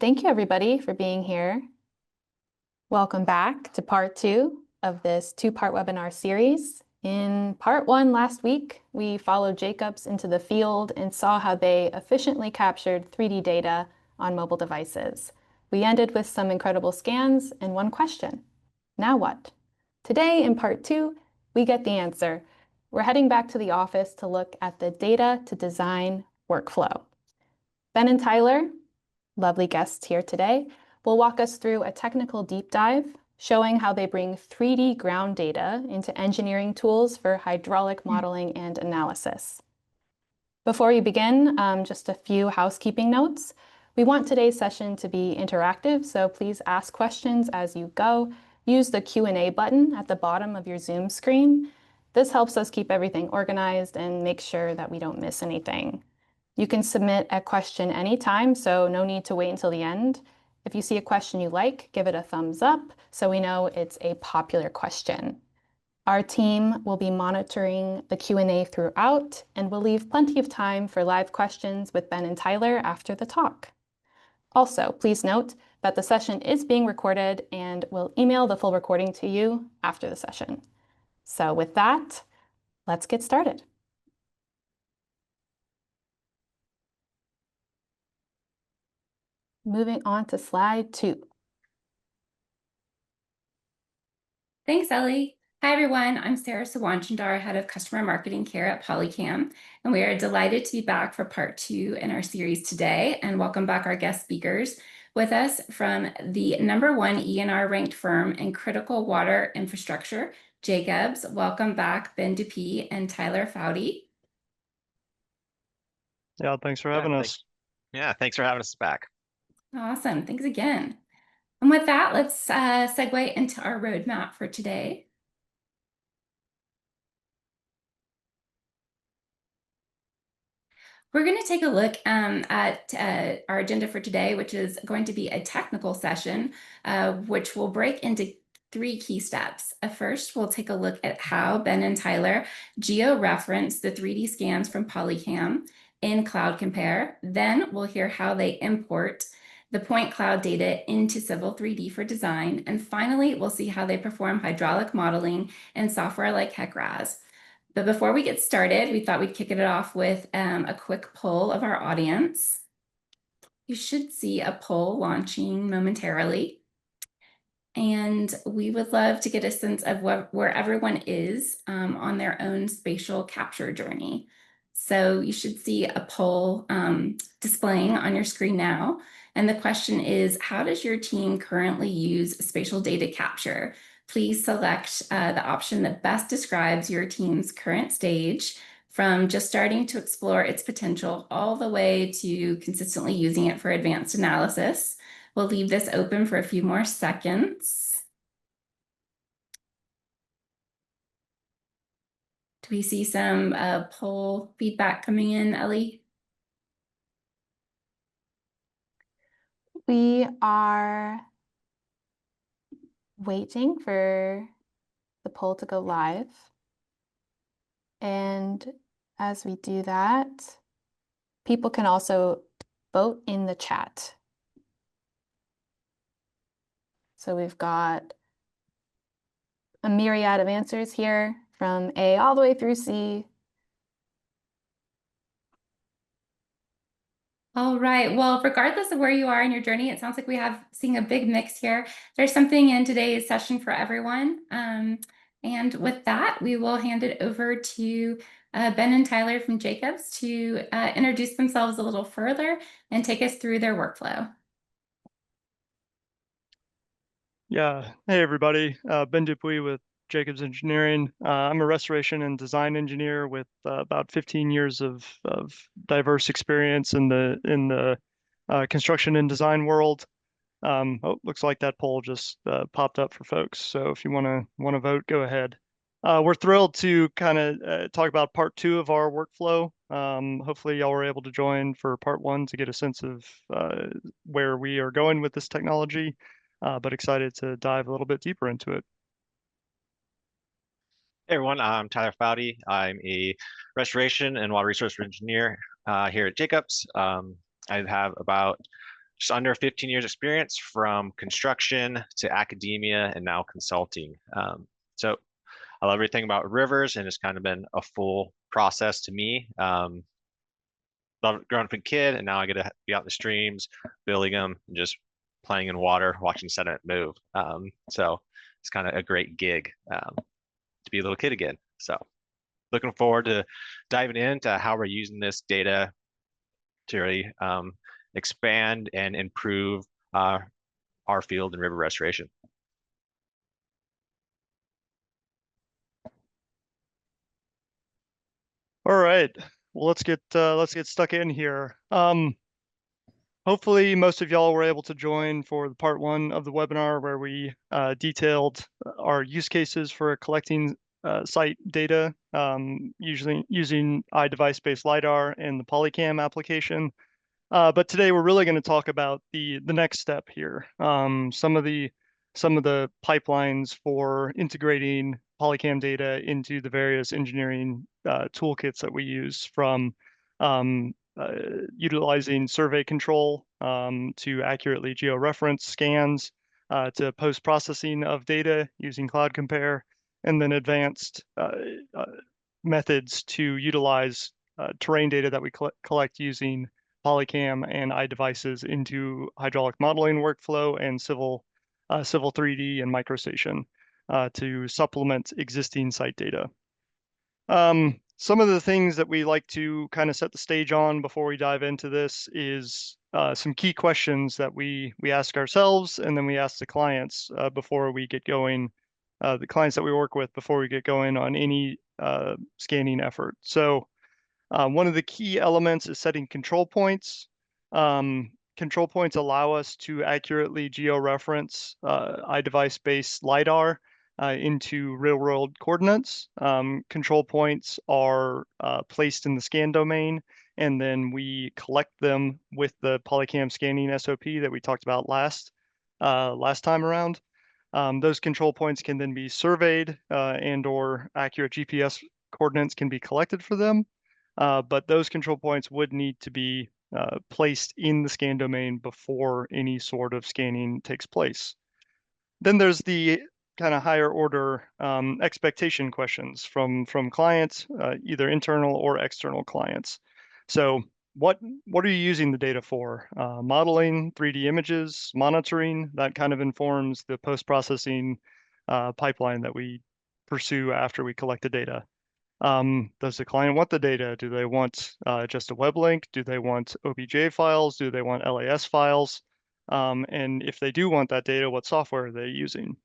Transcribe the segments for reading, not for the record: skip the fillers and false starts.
Thank you, everybody, for being here. Welcome back to part 2 of this 2-part webinar series. In part 1 last week, we followed Jacobs into the field and saw how they efficiently captured 3D data on mobile devices. We ended with some incredible scans and one question. Now what? Today, in part 2, we get the answer. We're heading back to the office to look at the data to design workflow. Ben and Tyler, lovely guests here today, will walk us through a technical deep dive showing how they bring 3D ground data into engineering tools for hydraulic modeling and analysis. Before we begin, just a few housekeeping notes. We want today's session to be interactive, so please ask questions as you go. Use the Q&A button at the bottom of your Zoom screen. This helps us keep everything organized and make sure that we don't miss anything. You can submit a question anytime, so no need to wait until the end. If you see a question you like, give it a thumbs up so we know it's a popular question. Our team will be monitoring the Q&A throughout, and we'll leave plenty of time for live questions with Ben and Tyler after the talk. Also, please note that the session is being recorded and we'll email the full recording to you after the session. So with that, let's get started. Moving on to slide 2. Thanks, Ellie. Hi, everyone. I'm Sarah Sawanchandar, Head of Customer Marketing here at Polycam, and we are delighted to be back for part 2 in our series today, and welcome back our guest speakers. With us from the #1 ENR ranked firm in critical water infrastructure, Jacobs. Welcome back, Ben Dupuy and Tyler Foudy. Yeah, thanks for having us. Thanks for having us back. Awesome. Thanks again. And with that, let's segue into our roadmap for today. We're going to take a look at our agenda for today, which is going to be a technical session, which will break into 3 key steps. First, we'll take a look at how Ben and Tyler geo-reference the 3D scans from Polycam in Cloud Compare. Then we'll hear how they import the point cloud data into Civil 3D for design. And finally, we'll see how they perform hydraulic modeling in software like HEC-RAS. But before we get started, we thought we'd kick it off with a quick poll of our audience. You should see a poll launching momentarily. And we would love to get a sense of where everyone is on their own spatial capture journey. So you should see a poll displaying on your screen now. And the question is, how does your team currently use spatial data capture? Please select the option that best describes your team's current stage, from just starting to explore its potential all the way to consistently using it for advanced analysis. We'll leave this open for a few more seconds. Do we see some poll feedback coming in, Ellie? We are waiting for the poll to go live. And as we do that, people can also vote in the chat. So we've got a myriad of answers here from A all the way through C. All right. Well, regardless of where you are in your journey, it sounds like we have seeing a big mix here. There's something in today's session for everyone. And with that, we will hand it over to Ben and Tyler from Jacobs to introduce themselves a little further and take us through their workflow. Yeah, hey everybody, Ben Dupuy with Jacobs Engineering. I'm a restoration and design engineer with about 15 years of diverse experience in the construction and design world. Oh, looks like that poll just popped up for folks. So if you want to vote, go ahead. We're thrilled to kind of talk about part 2 of our workflow. Hopefully y'all were able to join for part 1 to get a sense of where we are going with this technology, but excited to dive a little bit deeper into it. Hey everyone, I'm Tyler Foudy. I'm a restoration and water resource engineer here at Jacobs. I have about just under 15 years experience from construction to academia and now consulting. So I love everything about rivers, and it's kind of been a full process to me. Love growing up a kid, and now I get to be out in the streams, building them, and just playing in water, watching sediment move. So it's kind of a great gig to be a little kid again. So looking forward to diving into how we're using this data to really expand and improve our field and river restoration. All right, well, let's get stuck in here. Hopefully most of y'all were able to join for the part 1 of the webinar where we detailed our use cases for collecting site data, usually using iDevice-based LiDAR and the Polycam application. But today we're really going to talk about the next step here. Some of the pipelines for integrating Polycam data into the various engineering toolkits that we use, from utilizing survey control to accurately georeference scans to post-processing of data using Cloud Compare, and then advanced methods to utilize terrain data that we collect using Polycam and iDevices into hydraulic modeling workflow and civil 3D and microstation to supplement existing site data. Some of the things that we like to kind of set the stage on before we dive into this is some key questions that we ask ourselves, and then we ask the clients before we get going, the clients that we work with before we get going on any scanning effort. So one of the key elements is setting control points. Control points allow us to accurately georeference iDevice-based LiDAR into real-world coordinates. Control points are placed in the scan domain, and then we collect them with the Polycam scanning SOP that we talked about last time around. Those control points can then be surveyed and/or accurate GPS coordinates can be collected for them. But those control points would need to be placed in the scan domain before any sort of scanning takes place. Then there's the kind of higher order expectation questions from clients, either internal or external clients. So what are you using the data for? Modeling, 3D images, monitoring, that kind of informs the post-processing pipeline that we pursue after we collect the data. Does the client want the data? Do they want just a web link? Do they want OBJ files? Do they want LAS files? And if they do want that data, what software are they using?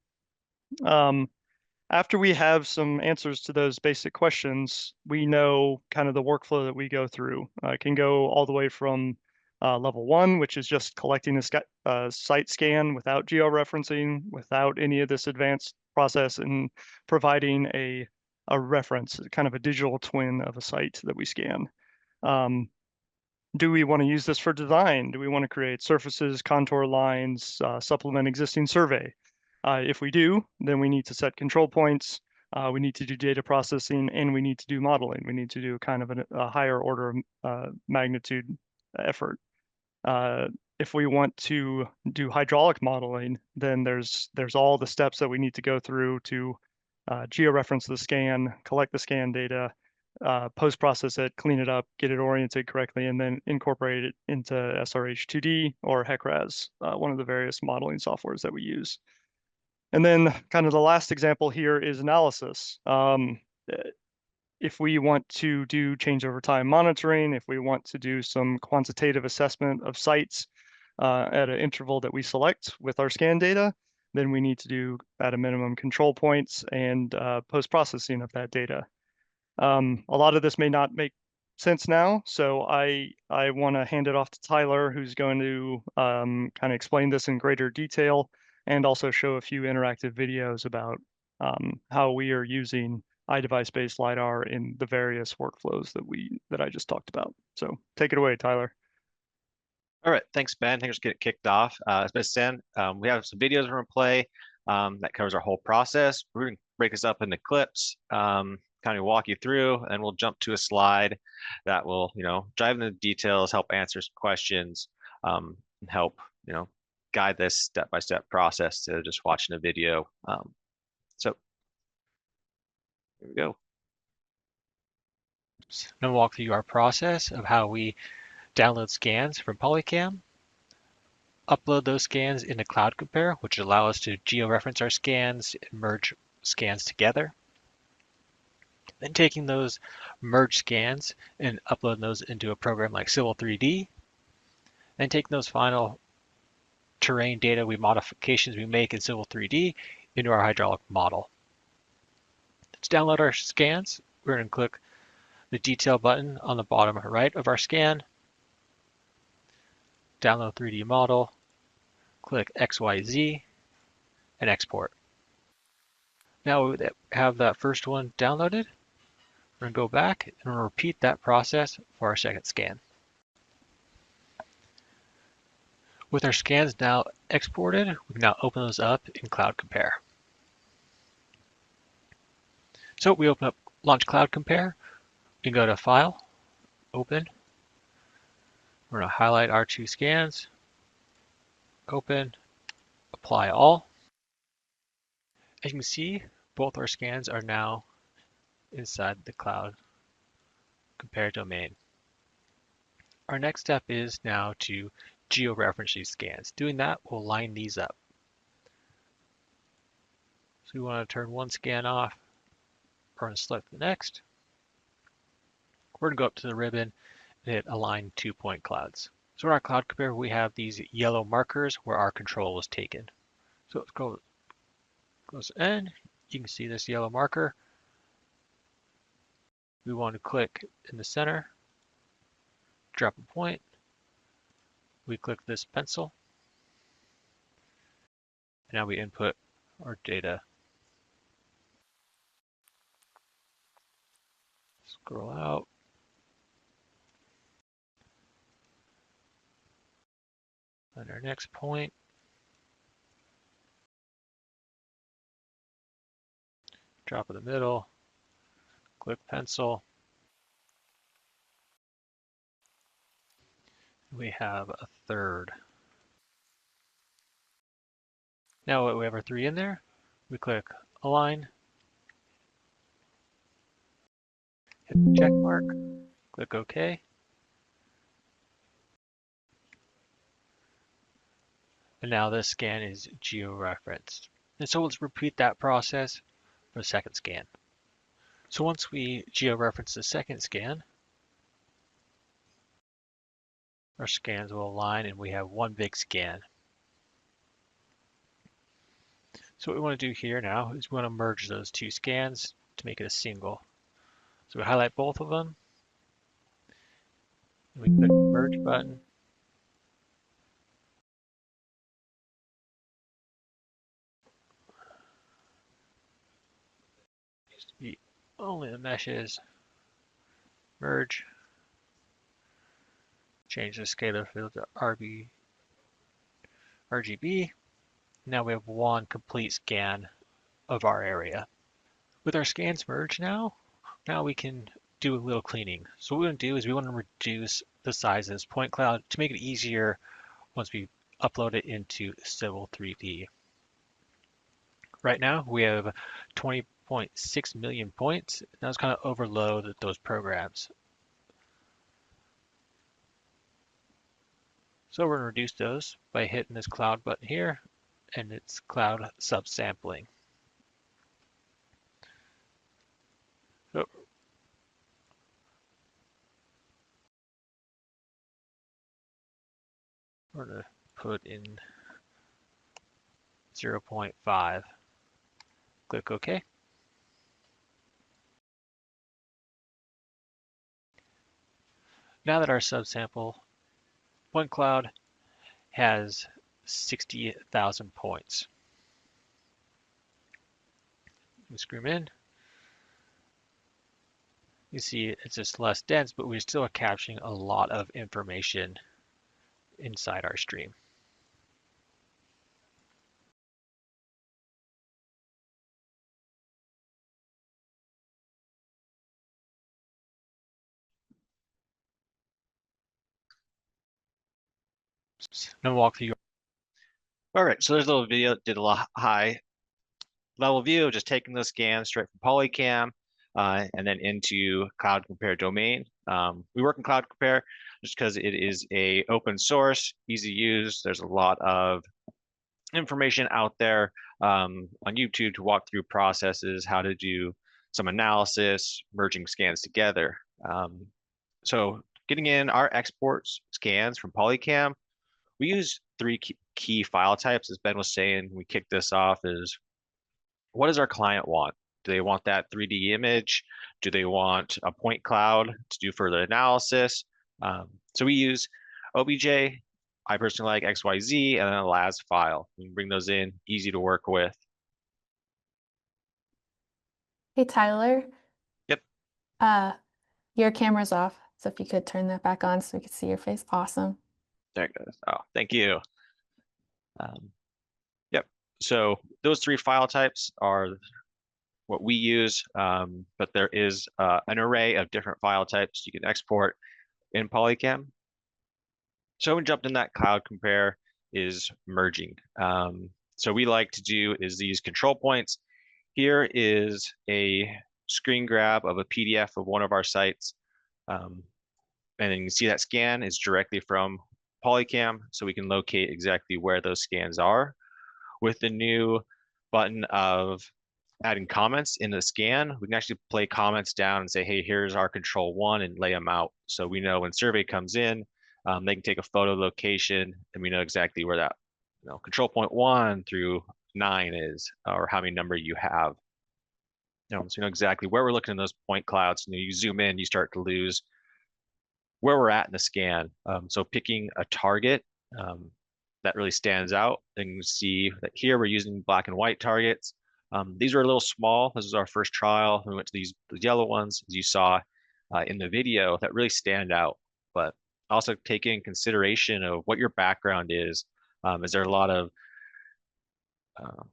After we have some answers to those basic questions, we know kind of the workflow that we go through. It can go all the way from level 1, which is just collecting a site scan without georeferencing, without any of this advanced process, and providing a reference, kind of a digital twin of a site that we scan. Do we want to use this for design? Do we want to create surfaces, contour lines, supplement existing survey? If we do, then we need to set control points. We need to do data processing, and we need to do modeling. We need to do kind of a higher order of magnitude effort. If we want to do hydraulic modeling, then there's all the steps that we need to go through to georeference the scan, collect the scan data, post-process it, clean it up, get it oriented correctly, and then incorporate it into SRH2D or HEC-RAS, one of the various modeling softwares that we use. And then kind of the last example here is analysis. If we want to do change over time monitoring, if we want to do some quantitative assessment of sites at an interval that we select with our scan data, then we need to do at a minimum control points and post-processing of that data. A lot of this may not make sense now, so I want to hand it off to Tyler, who's going to kind of explain this in greater detail and also show a few interactive videos about how we are using iDevice-based LiDAR in the various workflows that I just talked about. So take it away, Tyler. All right, thanks, Ben. Thanks for getting kicked off. As Ben said, we have some videos we're going to play that covers our whole process. We're going to break this up into clips, kind of walk you through, and we'll jump to a slide that will, dive into the details, help answer some questions, and help guide this step-by-step process to just watching a video. So here we go. Now walk through our process of how we download scans from Polycam, upload those scans into Cloud Compare, which allow us to georeference our scans and merge scans together. Then taking those merged scans and uploading those into a program like Civil 3D, then taking those final terrain data modifications we make in Civil 3D into our hydraulic model. To download our scans, we're going to click the detail button on the bottom right of our scan, download 3D model, click XYZ, and export. Now we have that first one downloaded, we're going to go back and we'll repeat that process for our second scan. With our scans now exported, we can now open those up in Cloud Compare. So we open up Launch Cloud Compare, we can go to File, Open. We're going to highlight our two scans, Open, Apply All. As you can see, both our scans are now inside the Cloud Compare domain. Our next step is now to georeference these scans. Doing that will line these up. So we want to turn one scan off. We're going to select the next. We're going to go up to the ribbon and hit Align 2-point clouds. So in our Cloud Compare, we have these yellow markers where our control was taken. So let's go close to N. You can see this yellow marker. We want to click in the center, drop a point. We click this pencil. And now we input our data. Scroll out. And our next point. Drop in the middle. Click pencil. We have a third. Now we have our three in there. We click Align. Hit the check mark. Click OK. And now this scan is georeferenced. And so let's repeat that process for the second scan. So once we georeference the second scan, our scans will align and we have one big scan. So what we want to do here now is we want to merge those two scans to make it a single. So we highlight both of them. And we click the merge button. Needs to be only the meshes. Merge. Change the scalar field to RGB. Now we have one complete scan of our area. With our scans merged now we can do a little cleaning. So what we want to do is we want to reduce the size of this point cloud to make it easier once we upload it into Civil 3D. Right now we have 20.6 million points. Now it's kind of overload those programs. So we're going to reduce those by hitting this cloud button here, and it's cloud subsampling. So we're going to put in 0.5. Click OK. Now that our subsample point cloud has 60,000 points. We scream in. You see it's just less dense, but we're still capturing a lot of information inside our stream. Now walk through All right, so there's a little video that did a high level view of just taking those scans straight from Polycam and then into Cloud Compare domain. We work in Cloud Compare just because it is a open source, easy to use. There's a lot of information out there on YouTube to walk through processes, how to do some analysis, merging scans together. So getting in our exports scans from Polycam, we use three key file types. As Ben was saying, we kicked this off is what does our client want? Do they want that 3D image? Do they want a point cloud to do further analysis? So we use OBJ. I personally like XYZ and then a LAS file. We can bring those in, easy to work with. Hey, Tyler. Yep. Your camera's off, so if you could turn that back on so we could see your face. Awesome. There it goes. Oh, thank you. Yep. So those three file types are what we use, but there is an array of different file types you can export in Polycam. So we jumped in that Cloud Compare is merging. So we like to do is these control points. Here is a screen grab of a PDF of one of our sites. And then you can see that scan is directly from Polycam, so we can locate exactly where those scans are. With the new button of adding comments in the scan, we can actually play comments down and say, hey, here's our control one and lay them out. So we know when survey comes in, they can take a photo location and we know exactly where that control point 1 through 9 is, or how many number you have. So you know exactly where we're looking in those point clouds. You zoom in, you start to lose where we're at in the scan. So picking a target that really stands out, and you see that here we're using black and white targets. These are a little small. This is our first trial. We went to these yellow ones, as you saw in the video, that really stand out. But also take in consideration of what your background is. Is there a lot of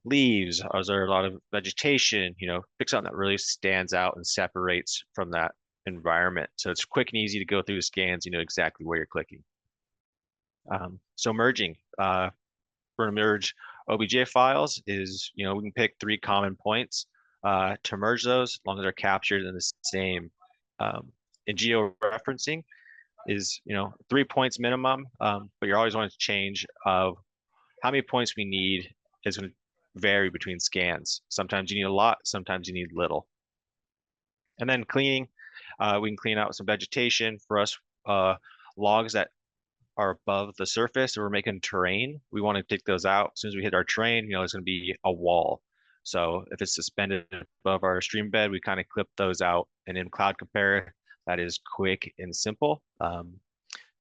leaves? Or is there a lot of vegetation? Pick something that really stands out and separates from that environment. So it's quick and easy to go through the scans. You know exactly where you're clicking. So merging. For merge OBJ files is, we can pick 3 common points to merge those as long as they're captured in the same. In georeferencing is, 3 points minimum, but you're always wanting to change of how many points we need is going to vary between scans. Sometimes you need a lot, sometimes you need little. And then cleaning, we can clean out some vegetation. For us, logs that are above the surface, or we're making terrain, we want to take those out. As soon as we hit our terrain, it's going to be a wall. So if it's suspended above our stream bed, we kind of clip those out. And in Cloud Compare, that is quick and simple.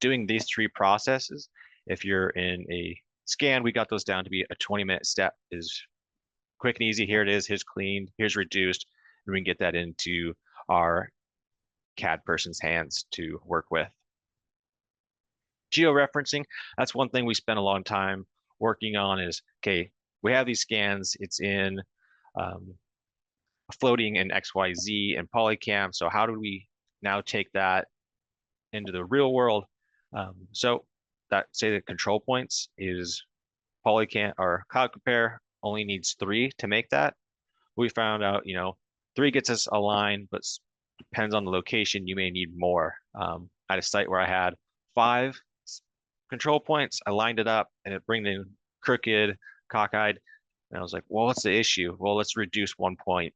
Doing these 3 processes, if you're in a scan, we got those down to be a 20-minute step. Is quick and easy. Here it is. Here's cleaned. Here's reduced. And we can get that into our CAD person's hands to work with. Georeferencing, that's one thing we spent a long time working on is, okay, we have these scans, it's in floating in XYZ and Polycam. So how do we now take that into the real world? So that, say the control points is Polycam or Cloud Compare only needs 3 to make that. We found out, 3 gets us a line, but depends on the location, you may need more. At a site where I had 5 control points, I lined it up and it bring in crooked, cockeyed. And I was like, well, what's the issue? Well, let's reduce 1 point,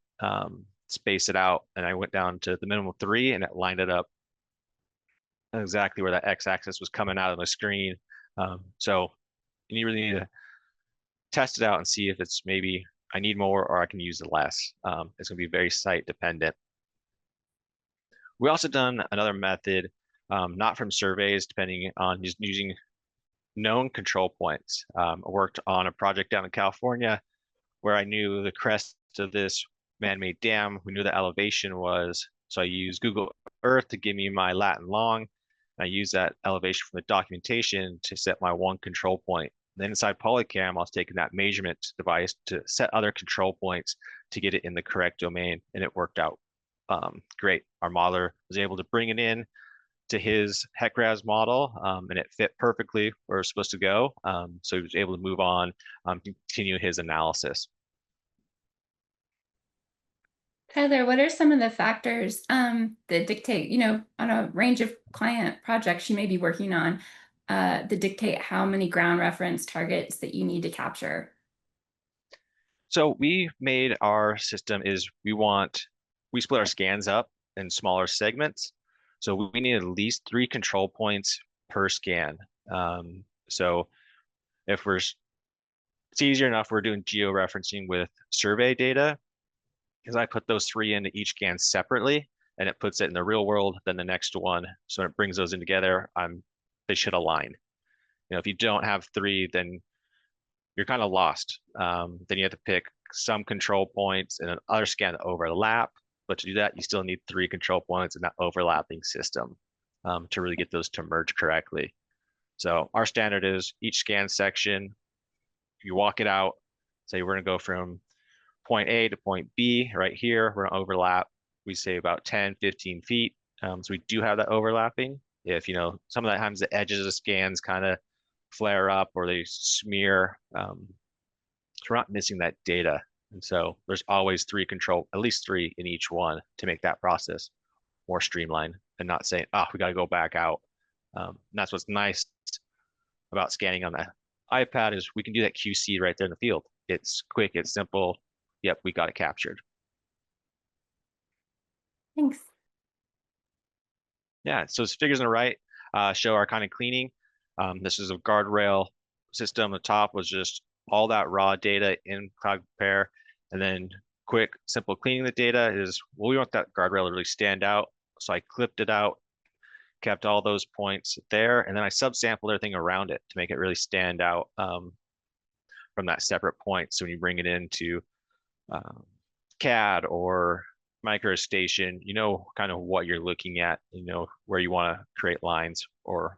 space it out. And I went down to the minimum of 3 and it lined it up exactly where that x-axis was coming out of the screen. So you really need to test it out and see if it's maybe I need more or I can use it less. It's going to be very site dependent. We also done another method, not from surveys, depending on just using known control points. I worked on a project down in California where I knew the crest of this man-made dam. We knew the elevation was. So I used Google Earth to give me my lat and long. And I used that elevation from the documentation to set my one control point. Then inside Polycam, I was taking that measurement device to set other control points to get it in the correct domain, and it worked out great. Our modeler was able to bring it in, to his HEC-RAS model, and it fit perfectly where it's supposed to go. So he was able to move on, continue his analysis. Tyler, what are some of the factors that dictate, on a range of client projects you may be working on, that dictate how many ground reference targets that you need to capture? So we made our system is we split our scans up in smaller segments. So we need at least 3 control points per scan. So if it's easier enough, we're doing georeferencing with survey data, because I put those 3 into each scan separately, and it puts it in the real world, then the next one. So when it brings those in together, they should align. If you don't have 3, then you're kind of lost. Then you have to pick some control points and another scan to overlap. But to do that, you still need 3 control points in that overlapping system to really get those to merge correctly. So our standard is each scan section, you walk it out, say we're going to go from point A to point B right here. We're going to overlap, we say about 10, 15 feet. So we do have that overlapping. If, some of the times the edges of scans kind of flare up or they smear, so we're not missing that data. And so there's always at least 3 in each one to make that process more streamlined and not saying, oh, we got to go back out. And that's what's nice about scanning on the iPad is we can do that QC right there in the field. It's quick, it's simple. Yep, we got it captured. Thanks. Yeah, so those figures on the right show our kind of cleaning. This is a guardrail system. The top was just all that raw data in Cloud Compare, and then quick, simple cleaning the data is, well, we want that guardrail to really stand out. So I clipped it out, kept all those points there, and then I subsampled everything around it to make it really stand out from that separate point. So when you bring it into CAD or MicroStation, you know kind of what you're looking at, where you want to create lines or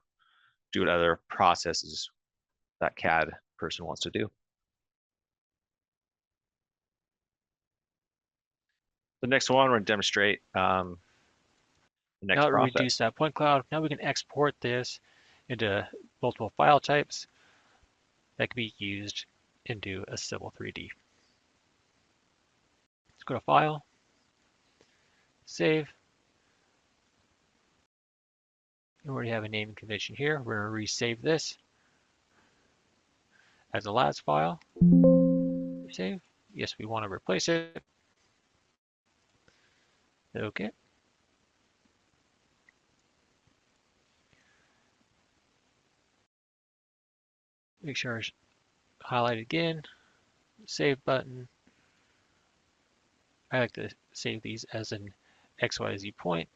do what other processes that CAD person wants to do. The next one, we're going to demonstrate the next Now that we process. reduce that point cloud, now we can export this into multiple file types that can be used into a Civil 3D. Let's go to File, Save. We already have a naming convention here. We're going to resave this as a LAS file. Save. Yes, we want to replace it. Okay. Make sure it's highlighted again. Save button. I like to save these as an XYZ point.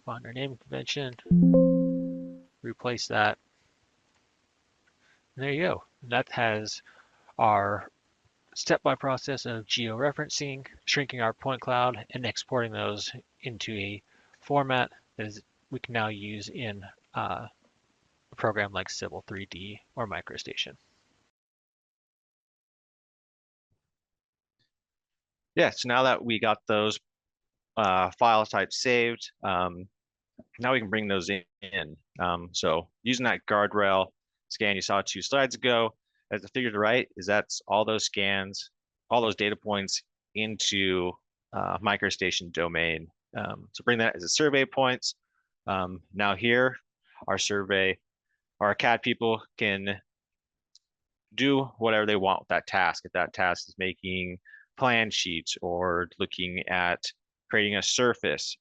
Find our naming convention. Replace that. And there you go. That has our step-by process of georeferencing, shrinking our point cloud, and exporting those into a format that we can now use in a program like Civil 3D or MicroStation. Yeah, so now that we got those file types saved, now we can bring those in. So using that guardrail scan you saw 2 slides ago, as the figure to the right is that's all those scans, all those data points into MicroStation domain. So bring that as a survey points. Now here, our CAD people can do whatever they want with that task. If that task is making plan sheets or looking at creating a surface,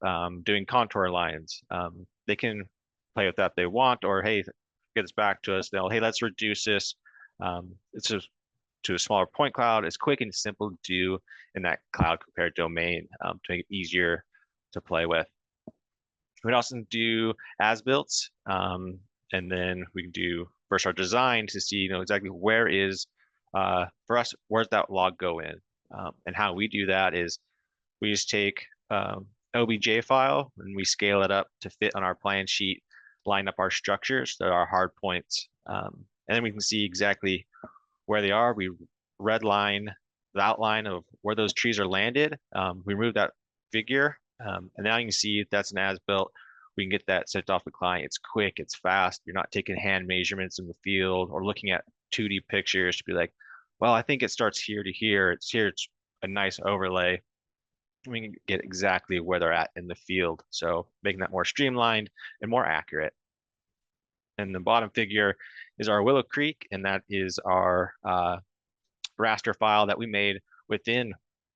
doing contour lines, they can play with that if they want, or hey, get this back to us. Hey, let's reduce this. It's just to a smaller point cloud. It's quick and simple to do in that Cloud Compare domain to make it easier to play with. We'd also do as-builts, and then we can do first our design to see exactly where is, for us, where's that log go in? And how we do that is we just take OBJ file and we scale it up to fit on our plan sheet, line up our structures that are hard points, and then we can see exactly where they are. We redline the outline of where those trees are landed. We remove that figure, and now you can see that's an as-built we can get that sent off the client. It's quick, it's fast. You're not taking hand measurements in the field or looking at 2D pictures to be like, well, I think it starts here to here. It's here. It's a nice overlay. We can get exactly where they're at in the field. So making that more streamlined and more accurate. And the bottom figure is our Willow Creek, and that is our raster file that we made within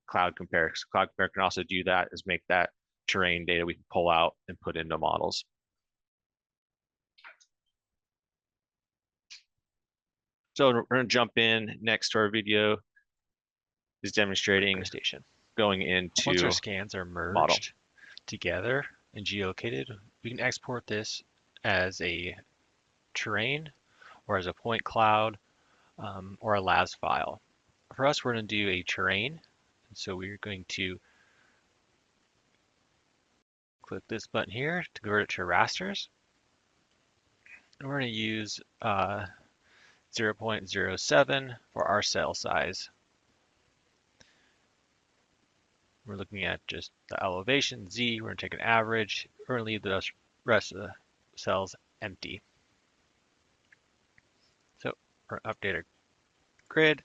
Cloud Compare. So Cloud Compare can also do that, is make that terrain data we can pull out and put into models. So we're going to jump in next to our video is demonstrating Station. going Once our into scans are merged model. together and geolocated, we can export this as a terrain or as a point cloud or a LAS file. For us, we're going to do a terrain. And so we're going to click this button here to convert it to rasters. And we're going to use 0.07 for our cell size. We're looking at just the elevation, Z. We're going to take an average. We're going to leave the rest of the cells empty. So we're going to update our grid.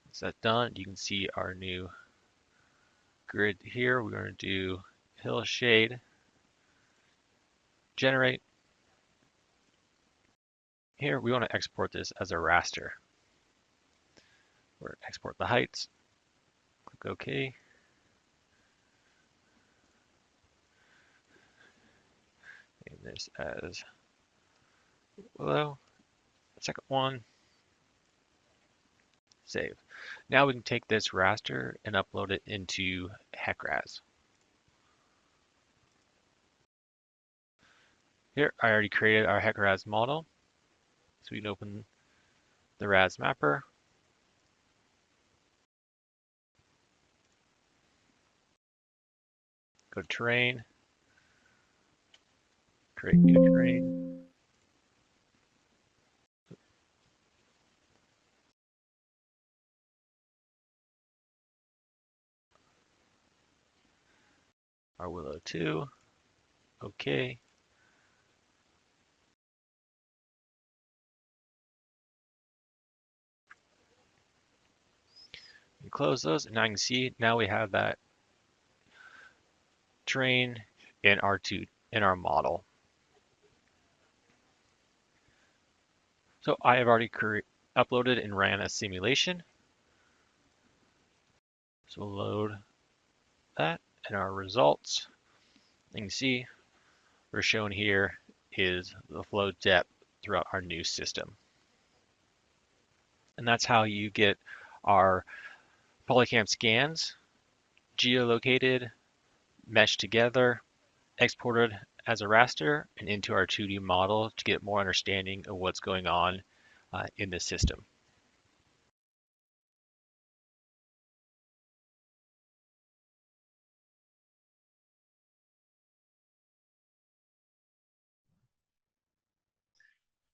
Once that's done, you can see our new grid here. We're going to do hill shade, generate. Here we want to export this as a raster. We're going to export the heights. Click OK. Name this as Willow. Second one. Save. Now we can take this raster and upload it into HECRAS. Here, I already created our HECRAS model. So we can open the RAS mapper. Go to terrain. Create new terrain. Our Willow 2. Okay. And close those, and now you can see now we have that terrain in our model. So I have already uploaded and ran a simulation. So we'll load that and our results. You can see we're shown here is the flow depth throughout our new system. And that's how you get our Polycam scans geolocated, meshed together, exported as a raster, and into our 2D model to get more understanding of what's going on in the system.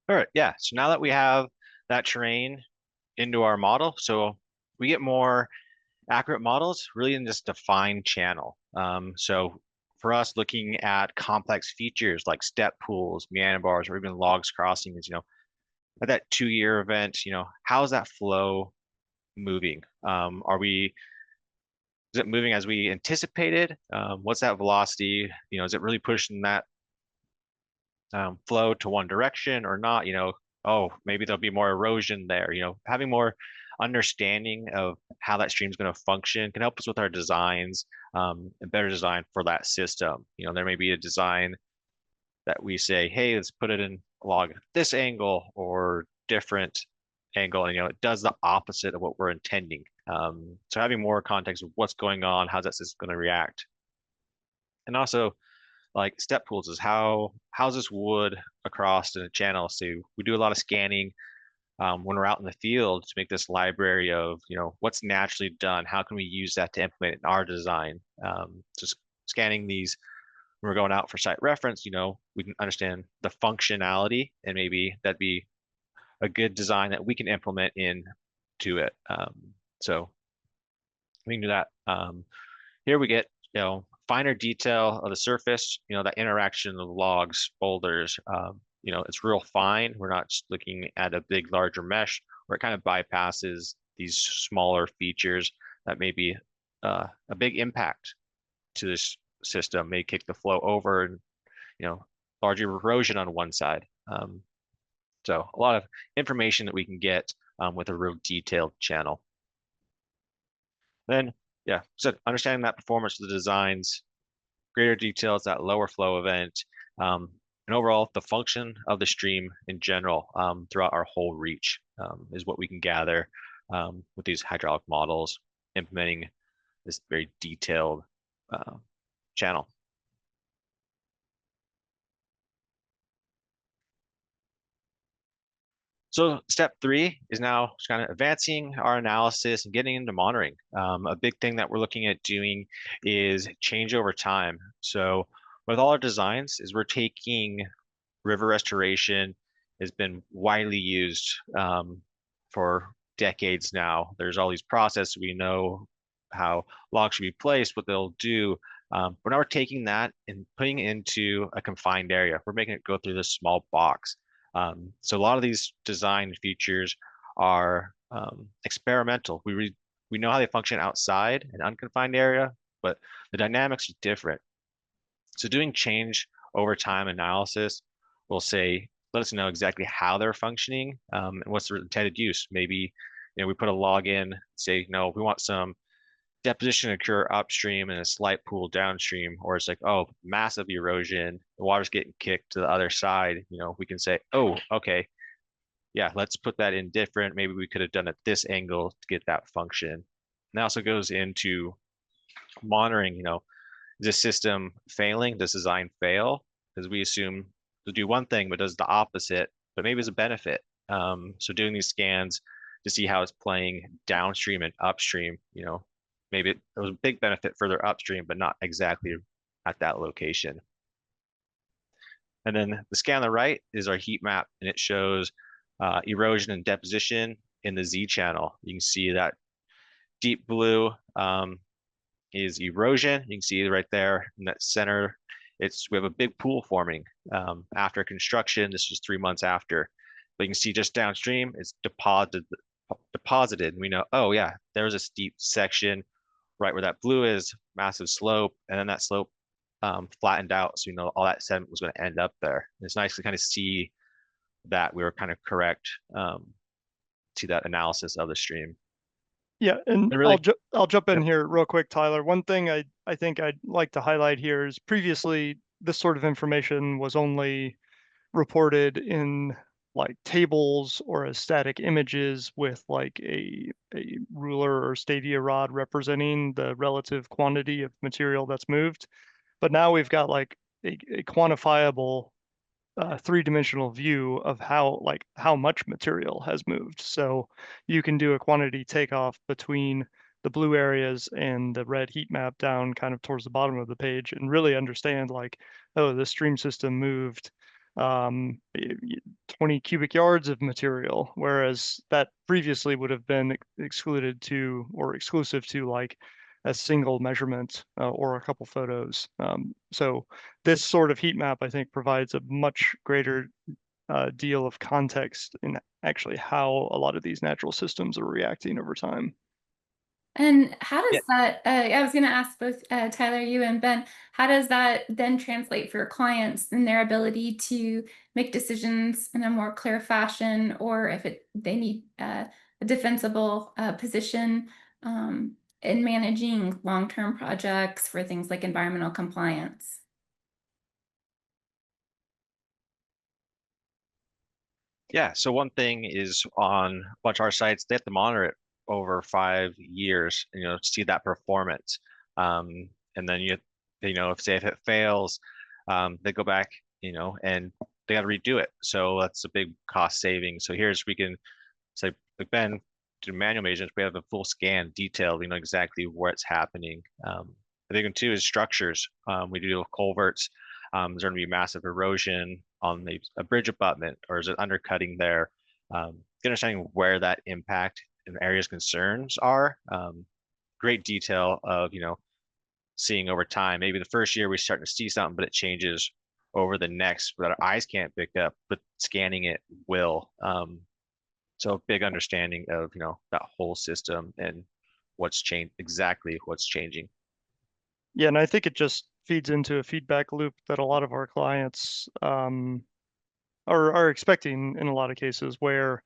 All right, yeah. So now that we have that terrain into our model, so we get more accurate models really in this defined channel. So for us, looking at complex features like step pools, meander bars, or even logs crossing is, at that 2-year event, how's that flow moving? Is it moving as we anticipated? What's that velocity? Is it really pushing that flow to one direction or not? Oh, maybe there'll be more erosion there. Having more understanding of how that stream is going to function can help us with our designs, and better design for that system. There may be a design that we say, hey, let's put it in log this angle or different angle, and it does the opposite of what we're intending. So having more context of what's going on, how's that system going to react, and also like step pools is how's this wood across the channel. So we do a lot of scanning when we're out in the field to make this library of what's naturally done. How can we use that to implement in our design? Just scanning these when we're going out for site reference, we can understand the functionality, and maybe that'd be a good design that we can implement in to it. So we can do that. here we get, finer detail of the surface, that interaction of logs, boulders, it's real fine. We're not just looking at a big, larger mesh where it kind of bypasses these smaller features that may be a big impact to this system, may kick the flow over and, larger erosion on one side. So a lot of information that we can get with a real detailed channel. Then, yeah, so understanding that performance of the designs, greater details, that lower flow event, and overall the function of the stream in general throughout our whole reach is what we can gather with these hydraulic models, implementing this very detailed channel. So step 3 is now kind of advancing our analysis and getting into monitoring. A big thing that we're looking at doing is change over time. So with all our designs is we're taking river restoration has been widely used for decades now. There's all these processes. We know how logs should be placed, what they'll do. But now we're taking that and putting it into a confined area. We're making it go through this small box. So a lot of these design features are experimental. We know how they function outside an unconfined area, but the dynamics are different. So doing change over time analysis will say, let us know exactly how they're functioning and what's the intended use. Maybe we put a log in, say, no, we want some deposition occur upstream and a slight pool downstream, or it's like, oh, massive erosion, the water's getting kicked to the other side. We can say, oh, okay, yeah, let's put that in different. Maybe we could have done it this angle to get that function. And that also goes into monitoring, is this system failing? Does design fail? Because we assume to do one thing, but does the opposite, but maybe it's a benefit. So doing these scans to see how it's playing downstream and upstream, maybe it was a big benefit further upstream, but not exactly at that location. And then the scan on the right is our heat map, and it shows erosion and deposition in the Z channel. You can see that deep blue is erosion. You can see right there in that center, we have a big pool forming after construction. This is 3 months after, but you can see just downstream, it's deposited. And we know, oh yeah, there's a steep section right where that blue is, massive slope, and then that slope flattened out. So we know all that sediment was going to end up there. And it's nice to kind of see that we were kind of correct to that analysis of the stream. Yeah, and really, I'll jump in here real quick, Tyler. One thing I think I'd like to highlight here is previously this sort of information was only reported in like tables or as static images with like a ruler or stadia rod representing the relative quantity of material that's moved. But now we've got like a quantifiable three-dimensional view of how much material has moved. So you can do a quantity takeoff between the blue areas and the red heat map down kind of towards the bottom of the page and really understand like, oh, the stream system moved 20 cubic yards of material, whereas that previously would have been excluded to or exclusive to like a single measurement or a couple photos. So this sort of heat map, I think, provides a much greater deal of context in actually how a lot of these natural systems are reacting over time. And how does that, I was going to ask both Tyler, you and Ben, how does that then translate for your clients and their ability to make decisions in a more clear fashion, or if they need a defensible position in managing long-term projects for things like environmental compliance? Yeah, so one thing is on a bunch of our sites, they have to monitor it over 5 years, to see that performance. And then if it fails, they go back, and they got to redo it. So that's a big cost saving. So we can say, like Ben, do manual measurements, we have a full scan detailed, exactly where it's happening. The big one too is structures. We do culverts. Is there going to be massive erosion on a bridge abutment, or is it undercutting there? Understanding where that impact and areas concerns are. Great detail of seeing over time. Maybe the first year we're starting to see something, but it changes over the next that our eyes can't pick up, but scanning it will. So a big understanding of, that whole system and what's changed, exactly what's changing. Yeah, and I think it just feeds into a feedback loop that a lot of our clients are expecting in a lot of cases, where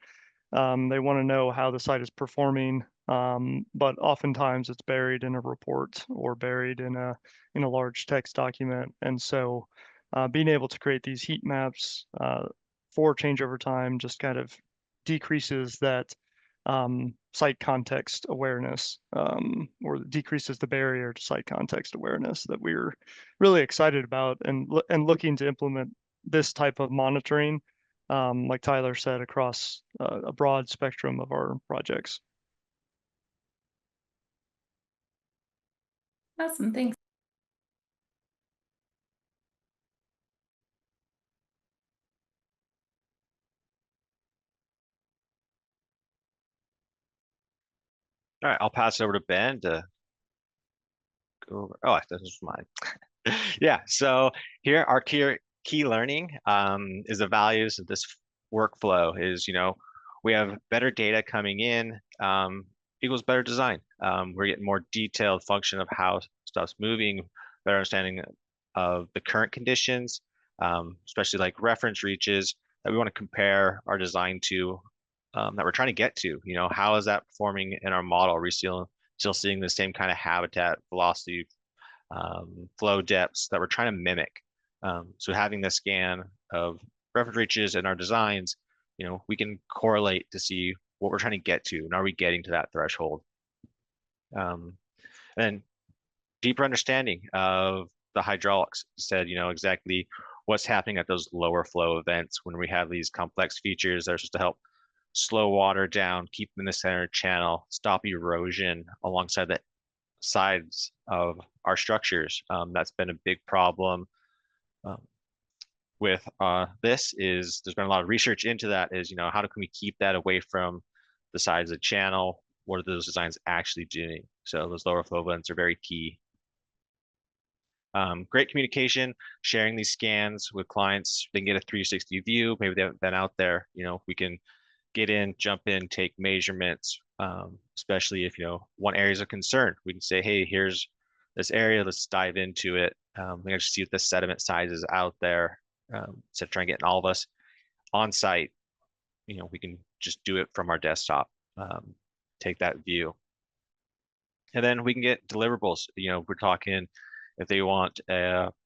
they want to know how the site is performing, but oftentimes it's buried in a report or buried in a large text document. And so being able to create these heat maps for change over time just kind of decreases that site context awareness, or decreases the barrier to site context awareness that we're really excited about, and looking to implement this type of monitoring, like Tyler said, across a broad spectrum of our projects. Awesome, thanks. All right, I'll pass it over to Ben to go over. Oh, this is mine. Yeah, so here our key learning is the values of this workflow is, we have better data coming in equals better design. We're getting more detailed function of how stuff's moving, better understanding of the current conditions, especially like reference reaches that we want to compare our design to, that we're trying to get to. How is that performing in our model? Are we still seeing the same kind of habitat, velocity, flow depths that we're trying to mimic? So having the scan of reference reaches in our designs, we can correlate to see what we're trying to get to, and are we getting to that threshold? And deeper understanding of the hydraulics said, exactly what's happening at those lower flow events when we have these complex features that are supposed to help slow water down, keep them in the center channel, stop erosion alongside the sides of our structures. That's been a big problem with this. Is there's been a lot of research into that, is how can we keep that away from the sides of the channel? What are those designs actually doing? So those lower flow events are very key. Great communication, sharing these scans with clients. They can get a 360 view. Maybe they haven't been out there. We can get in, jump in, take measurements, especially if, one area is of concern. We can say, hey, here's this area, let's dive into it. We can see what the sediment size is out there. Instead of trying to get all of us on site, we can just do it from our desktop, take that view. And then we can get deliverables. We're talking, if they want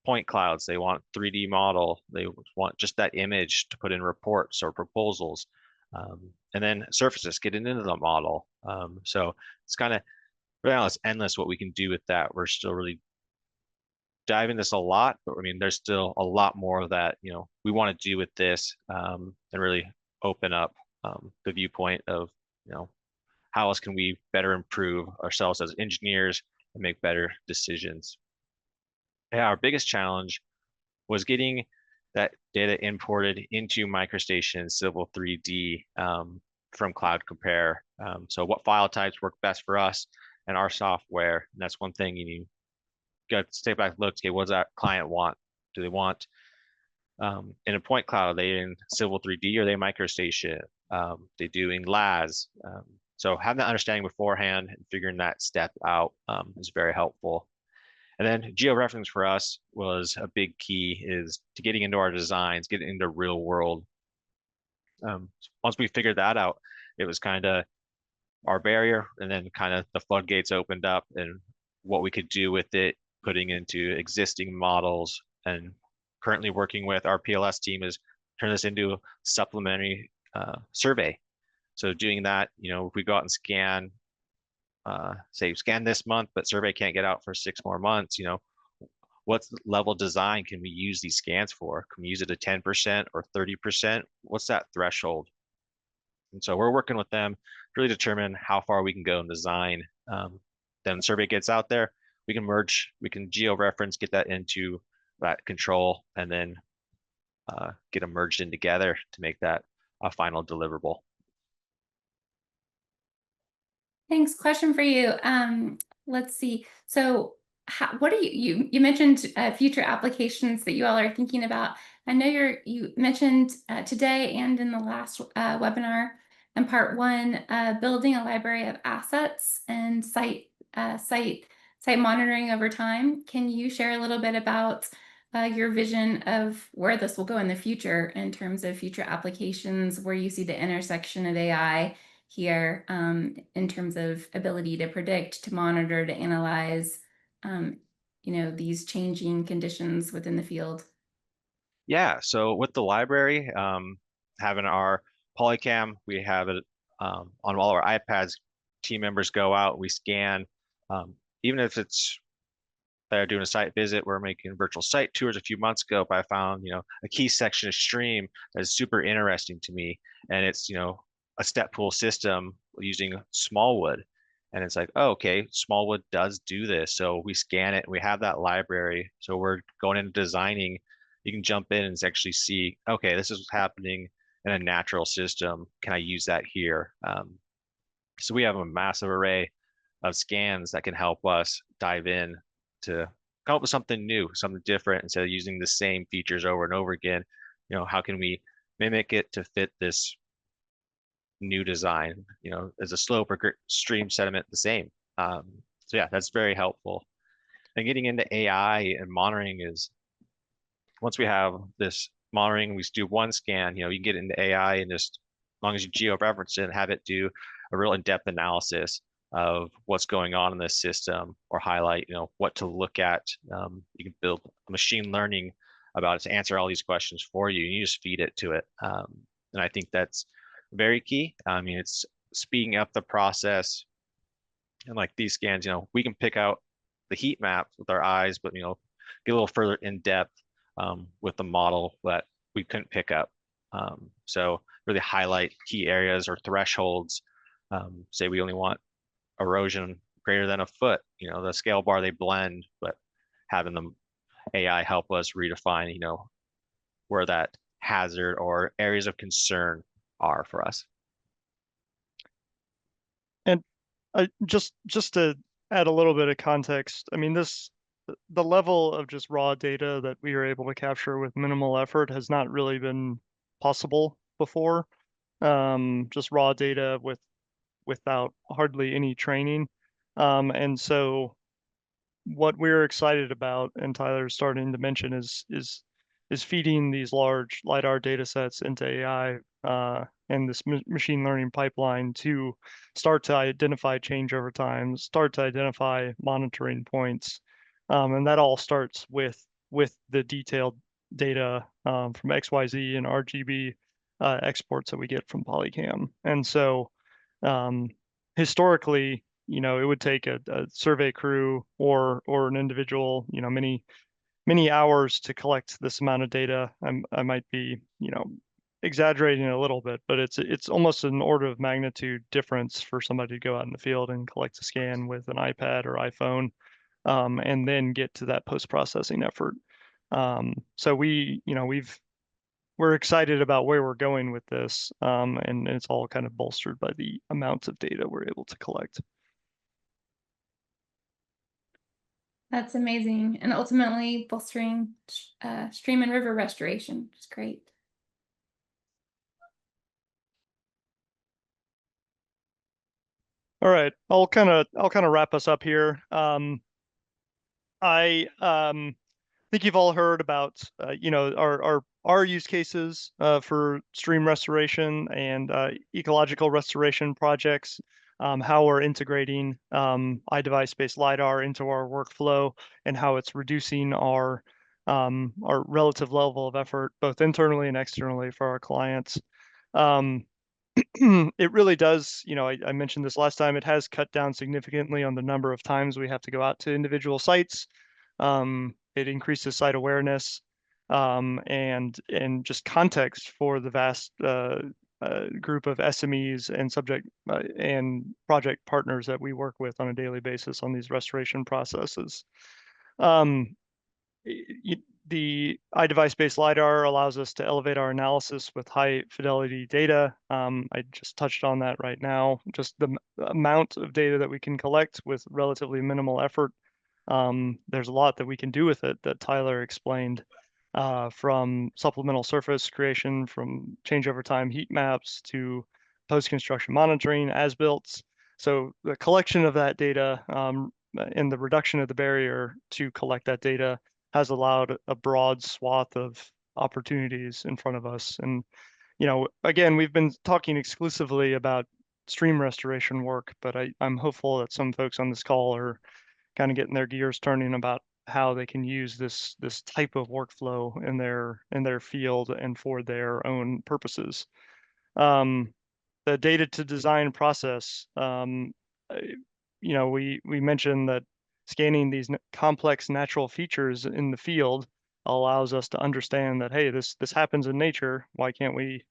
point clouds, they want 3D model, they want just that image to put in reports or proposals. And then surfaces, getting into the model. So it's kind of, right now it's endless what we can do with that. We're still really diving this a lot, but I mean, there's still a lot more that, we want to do with this, and really open up the viewpoint of, how else can we better improve ourselves as engineers and make better decisions. Yeah, our biggest challenge was getting that data imported into MicroStation Civil 3D from Cloud Compare. So what file types work best for us and our software? And that's one thing you got to step back and look, okay, what does that client want? Do they want in a point cloud, are they in Civil 3D, or are they MicroStation? They doing LAS. So having that understanding beforehand and figuring that step out is very helpful. And then georeference for us was a big key, is to getting into our designs, getting into real world. Once we figured that out, it was kind of our barrier, and then kind of the floodgates opened up and what we could do with it, putting into existing models. And currently working with our PLS team is turn this into a supplementary survey. So doing that, if we go out and scan, say scan this month, but survey can't get out for 6 more months, what level design can we use these scans for? Can we use it at 10% or 30%? What's that threshold? And so we're working with them to really determine how far we can go in design. Then the survey gets out there, we can merge, we can geo-reference, get that into that control, and then get them merged in together to make that a final deliverable. Thanks. Question for you. Let's see. So what are you mentioned future applications that you all are thinking about. I know you mentioned today and in the last webinar in part one, building a library of assets and site monitoring over time. Can you share a little bit about your vision of where this will go in the future in terms of future applications, where you see the intersection of AI here in terms of ability to predict, to monitor, to analyze, these changing conditions within the field? Yeah, so with the library, having our Polycam, we have it on all our iPads. Team members go out, we scan, even if it's they're doing a site visit. We're making virtual site tours a few months ago, but I found, a key section of stream that is super interesting to me. And it's, a step pool system using Smallwood. And it's like, oh, okay, Smallwood does do this. So we scan it and we have that library. So we're going into designing. You can jump in and actually see, okay, this is what's happening in a natural system. Can I use that here? So we have a massive array of scans that can help us dive in to come up with something new, something different, instead of using the same features over and over again. How can we mimic it to fit this new design? Is a slope or stream sediment the same? So yeah, that's very helpful. And getting into AI and monitoring is, once we have this monitoring, we do one scan, you can get into AI and just, as long as you geo-reference it and have it do a real in-depth analysis of what's going on in this system, or highlight, what to look at. You can build machine learning about it to answer all these questions for you, and you just feed it to it. And I think that's very key. I mean, it's speeding up the process. And like these scans, we can pick out the heat map with our eyes, but, get a little further in depth with the model that we couldn't pick up. So really highlight key areas or thresholds. Say we only want erosion greater than a foot, the scale bar, they blend, but having the AI help us redefine, where that hazard or areas of concern are for us. And just to add a little bit of context, I mean, the level of just raw data that we are able to capture with minimal effort has not really been possible before. Just raw data without hardly any training. And so what we're excited about, and Tyler's starting to mention, is feeding these large LiDAR data sets into AI and this machine learning pipeline to start to identify change over time, start to identify monitoring points. And that all starts with the detailed data from XYZ and RGB exports that we get from Polycam. And so historically, it would take a survey crew or an individual, many hours to collect this amount of data. I might be, exaggerating a little bit, but it's almost an order of magnitude difference for somebody to go out in the field and collect a scan with an iPad or iPhone, and then get to that post-processing effort. So we're excited about where we're going with this, and it's all kind of bolstered by the amounts of data we're able to collect. That's amazing. And ultimately bolstering stream and river restoration, which is great. All right, I'll kind of wrap us up here. I think you've all heard about our use cases for stream restoration and ecological restoration projects. How we're integrating iDevice-based LiDAR into our workflow, and how it's reducing our relative level of effort, both internally and externally, for our clients. It really does, I mentioned this last time, it has cut down significantly on the number of times we have to go out to individual sites. It increases site awareness and just context for the vast group of SMEs and subject and project partners that we work with on a daily basis on these restoration processes. The iDevice-based LiDAR allows us to elevate our analysis with high fidelity data. I just touched on that right now, just the amount of data that we can collect with relatively minimal effort. there's a lot that we can do with it that Tyler explained, from supplemental surface creation, from changeover time heat maps to post-construction monitoring, as-builts. So the collection of that data, and the reduction of the barrier to collect that data has allowed a broad swath of opportunities in front of us. And, again, we've been talking exclusively about stream restoration work, but I'm hopeful that some folks on this call are kind of getting their gears turning about how they can use this type of workflow in their field and for their own purposes. The data to design process, we mentioned that scanning these complex natural features in the field allows us to understand that, hey, this happens in nature. Why can't we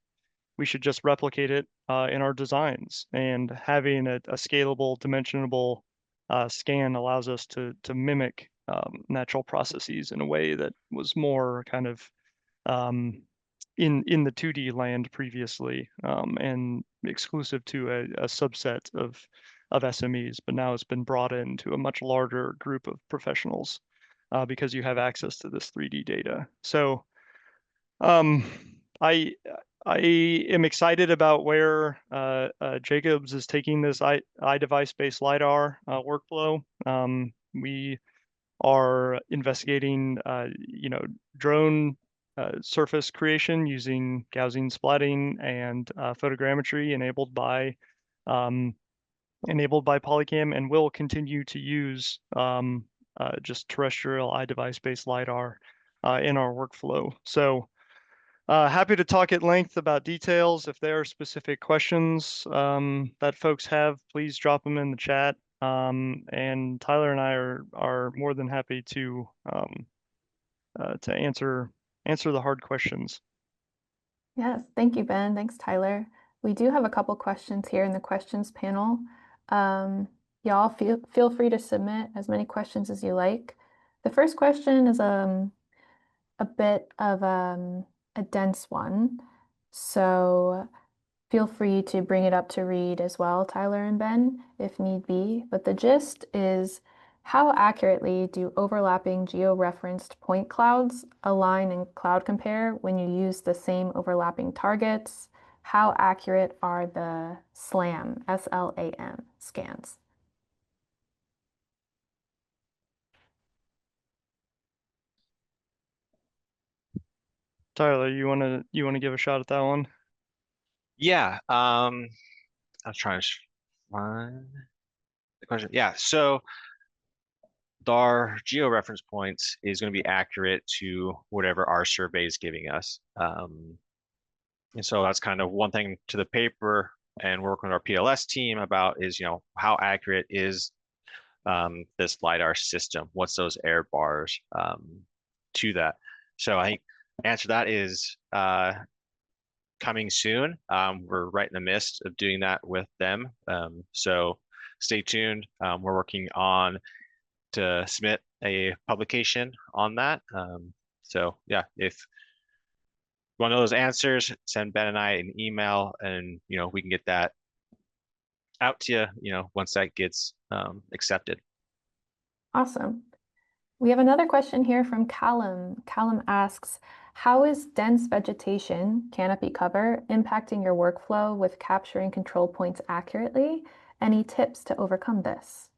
should just replicate it in our designs? And having a scalable, dimensionable scan allows us to mimic natural processes in a way that was more kind of um, in the 2D land previously, and exclusive to a subset of SMEs, but now it's been brought into a much larger group of professionals because you have access to this 3D data. So um, I I am excited about where Jacobs is taking this iDevice-based LiDAR workflow. We are investigating, drone surface creation using Gaussian splatting and photogrammetry um, enabled by Polycam, and will continue to use just terrestrial iDevice-based LiDAR in our workflow. So happy to talk at length about details. If there are specific questions that folks have, please drop them in the chat. And Tyler and I are more than happy to answer the hard questions. Yes, thank you, Ben. Thanks, Tyler. We do have a couple questions here in the questions panel. Y'all feel free to submit as many questions as you like. The first question is a bit of a dense one, so feel free to bring it up to read as well, Tyler and Ben, if need be. But the gist is, how accurately do overlapping geo-referenced point clouds align in Cloud Compare when you use the same overlapping targets? How accurate are the SLAM, S-L-A-M, scans? Tyler, you wanna give a shot at that one? Yeah, I'm trying to find the question. Yeah, so our geo-reference points is going to be accurate to whatever our survey is giving us. And so that's kind of one thing to the paper and working with our PLS team about is, how accurate is this LiDAR system? What's those error bars to that? So I think answer to that is coming soon. We're right in the midst of doing that with them. So stay tuned. We're working on to submit a publication on that. So yeah, if you want to know those answers, send Ben and I an email, and we can get that out to you, once that gets accepted. Awesome. We have another question here from Callum. Callum asks, how is dense vegetation, canopy cover, impacting your workflow with capturing control points accurately? Any tips to overcome this?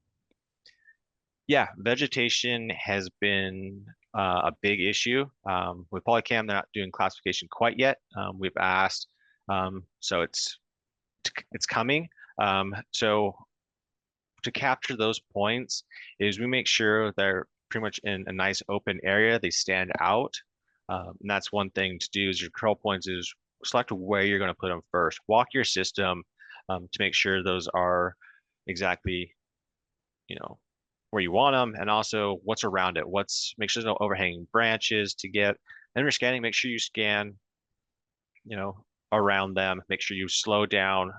Yeah, vegetation has been a big issue. With Polycam, they're not doing classification quite yet. We've asked, so it's coming. So to capture those points is we make sure they're pretty much in a nice open area. They stand out. And that's one thing to do is your control points is select where you're going to put them first. Walk your system to make sure those are exactly, where you want them, and also what's around it. Make sure there's no overhanging branches to get. And when you're scanning, make sure you scan, around them. Make sure you slow down.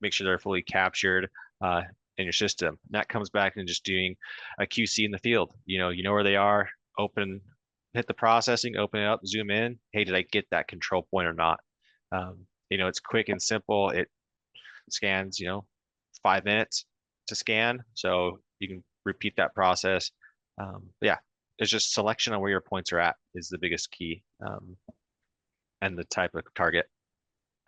Make sure they're fully captured in your system. And that comes back and just doing a QC in the field. You know where they are. Hit the processing, open it up, zoom in. Hey, did I get that control point or not? It's quick and simple. It scans, 5 minutes to scan. So you can repeat that process But yeah, it's just selection on where your points are at is the biggest key, and the type of target.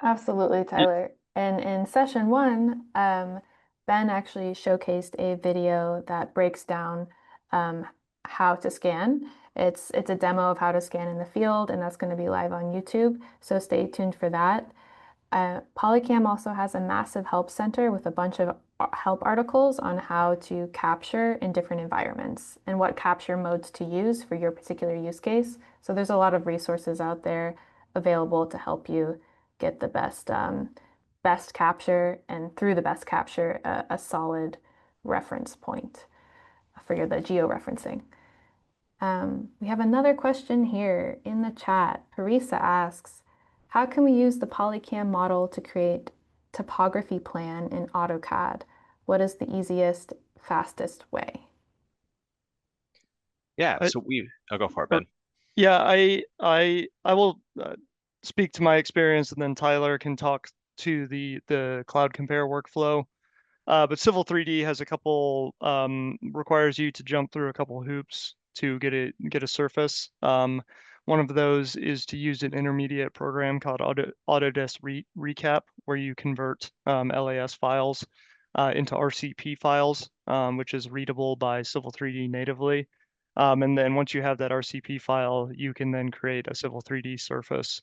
Absolutely, Tyler. And in session one, Ben actually showcased a video that breaks down how to scan. It's a demo of how to scan in the field, and that's going to be live on YouTube. So stay tuned for that. Polycam also has a massive help center with a bunch of help articles on how to capture in different environments and what capture modes to use for your particular use case. So there's a lot of resources out there available to help you get the best capture, and through the best capture, a solid reference point for the georeferencing. We have another question here in the chat. Parisa asks, how can we use the Polycam model to create topography plan in AutoCAD? What is the easiest, fastest way? Yeah, I- so I'll go for it, Ben. Yeah, I will speak to my experience, and then Tyler can talk to the cloud compare workflow. But Civil 3D has a couple requires you to jump through a couple hoops to get a surface. One of those is to use an intermediate program called Autodesk Recap, where you convert LAS files into RCP files, which is readable by Civil 3D natively. And then once you have that RCP file, you can then create a Civil 3D surface.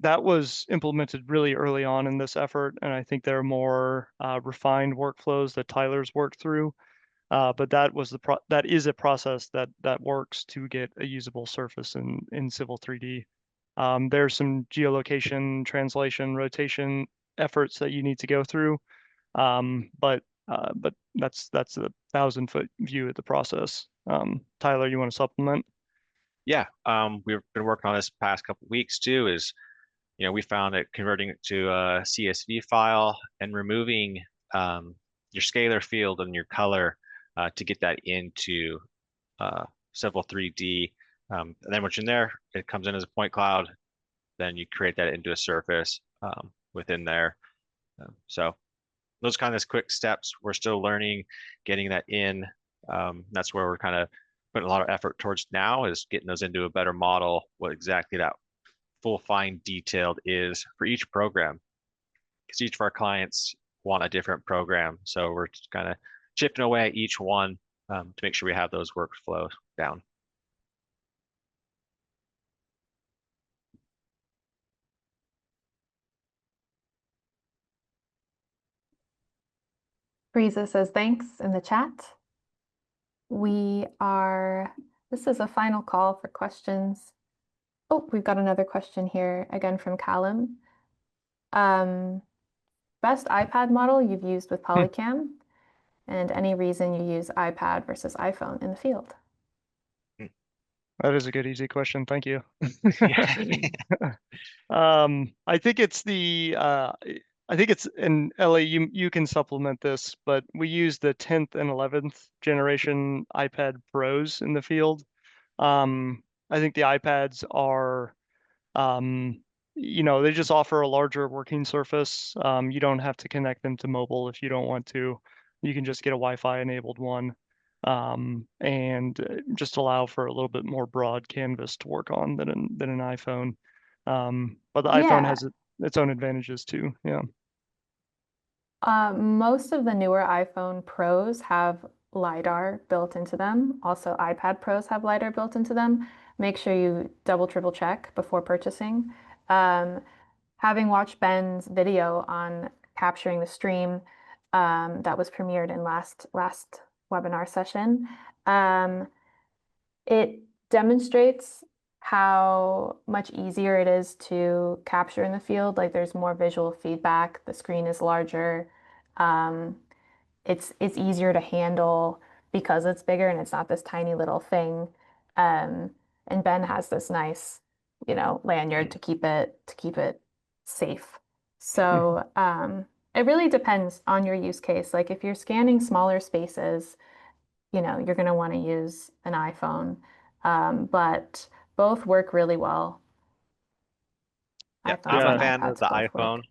That was implemented really early on in this effort, and I think there are more refined workflows that Tyler's worked through. But that is a process that works to get a usable surface in Civil 3D. There's some geolocation, translation, rotation efforts that you need to go through, but that's a 1,000-foot view of the process. Tyler, you want to supplement? Yeah, we've been working on this past couple weeks too. We found it converting it to a CSV file and removing your scalar field and your color to get that into Civil 3D. And then once you're in there, it comes in as a point cloud. Then you create that into a surface within there. So those kind of quick steps, we're still learning, getting that in. That's where we're kind of putting a lot of effort towards now, is getting those into a better model, what exactly that full fine detailed is for each program, because each of our clients want a different program. So we're just kind of chipping away at each one to make sure we have those workflows down. Frieza says thanks in the chat. This is a final call for questions. Oh, we've got another question here again from Callum. Best iPad model you've used with Polycam, and any reason you use iPad versus iPhone in the field? That is a good, easy question. Thank you. Yeah. I think it's in LA, you can supplement this, but we use the 10th and 11th generation iPad Pros in the field. I think the iPads are, they just offer a larger working surface. You don't have to connect them to mobile if you don't want to. You can just get a Wi-Fi enabled one, and just allow for a little bit more broad canvas to work on than an iPhone. But the iPhone Yeah. has its own advantages too. Yeah. Most of the newer iPhone Pros have LiDAR built into them. Also, iPad Pros have LiDAR built into them. Make sure you double, triple check before purchasing. Having watched Ben's video on capturing the stream that was premiered in last webinar session, it demonstrates how much easier it is to capture in the field. Like there's more visual feedback, the screen is larger. Um, it's easier to handle because it's bigger and it's not this tiny little thing. Um, and Ben has this nice, lanyard to keep it safe. So it really depends on your use case. Like if you're scanning smaller spaces, you're going to want to use an iPhone. But both work really well. Yeah, iPhones I'm a and Yeah. fan of iPads the both iPhone. work.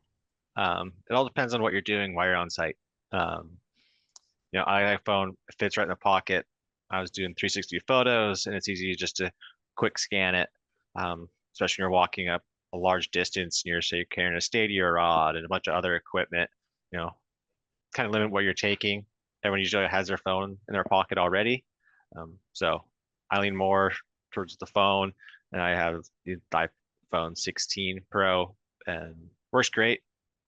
It all depends on what you're doing while you're on site. iPhone fits right in the pocket. I was doing 360 photos, and it's easy just to quick scan it, especially when you're walking up a large distance and you're, say, you're carrying a stadia rod and a bunch of other equipment, kind of limit what you're taking. Everyone usually has their phone in their pocket already. So I lean more towards the phone, and I have the iPhone 16 Pro, and works great,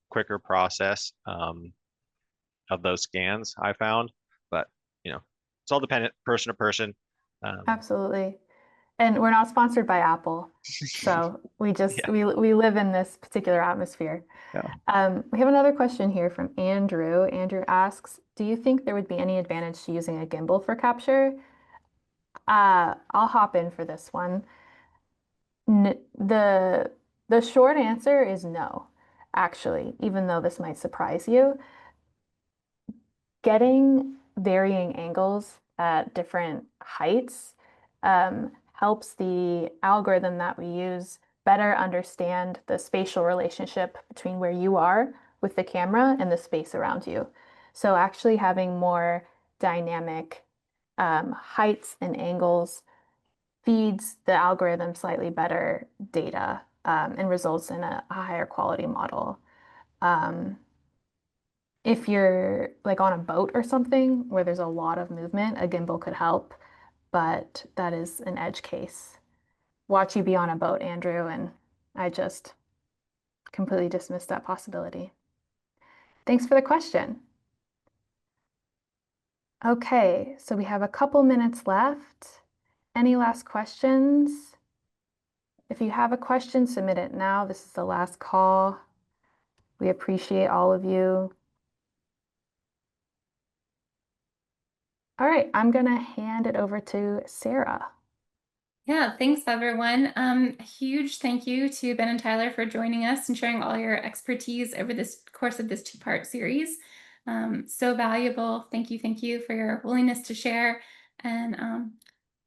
quicker process of those scans I found. But it's all dependent person to person. Absolutely. And we're not sponsored by Apple, so we just Yeah. we live in this particular atmosphere. Yeah. We have another question here from Andrew. Andrew asks, do you think there would be any advantage to using a gimbal for capture? I'll hop in for this one. The short answer is no, actually, even though this might surprise you. Getting varying angles at different heights helps the algorithm that we use better understand the spatial relationship between where you are with the camera and the space around you. So actually having more dynamic heights and angles feeds the algorithm slightly better data and results in a higher quality model. If you're like on a boat or something where there's a lot of movement, a gimbal could help, but that is an edge case. Watch you be on a boat, Andrew, and I just completely dismissed that possibility. Thanks for the question. Okay, so we have a couple minutes left. Any last questions? If you have a question, submit it now. This is the last call. We appreciate all of you. All right, I'm gonna hand it over to Sarah. Yeah, thanks everyone. A huge thank you to Ben and Tyler for joining us and sharing all your expertise over this course of this two-part series. So valuable. Thank you for your willingness to share and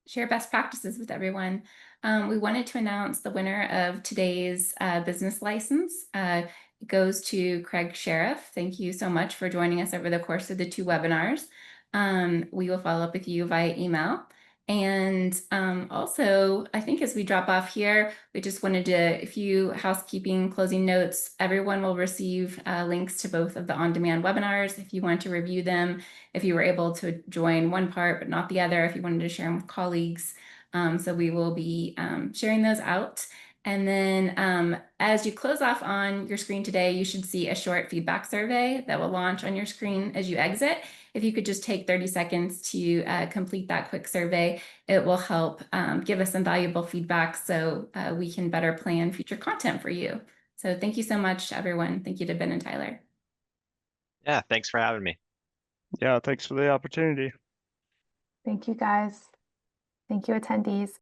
share best practices with everyone. We wanted to announce the winner of today's business license. It goes to Craig Sheriff. Thank you so much for joining us over the course of the two webinars. We will follow up with you via email. And also, I think as we drop off here, we just wanted to, a few housekeeping closing notes. Everyone will receive links to both of the on-demand webinars if you want to review them, if you were able to join one part but not the other, if you wanted to share them with colleagues. So we will be sharing those out. And then as you close off on your screen today, you should see a short feedback survey that will launch on your screen as you exit. If you could just take 30 seconds to complete that quick survey, it will help give us some valuable feedback so we can better plan future content for you. So thank you so much, everyone. Thank you to Ben and Tyler. Yeah, thanks for having me. Yeah, thanks for the opportunity. Thank you, guys. Thank you, attendees.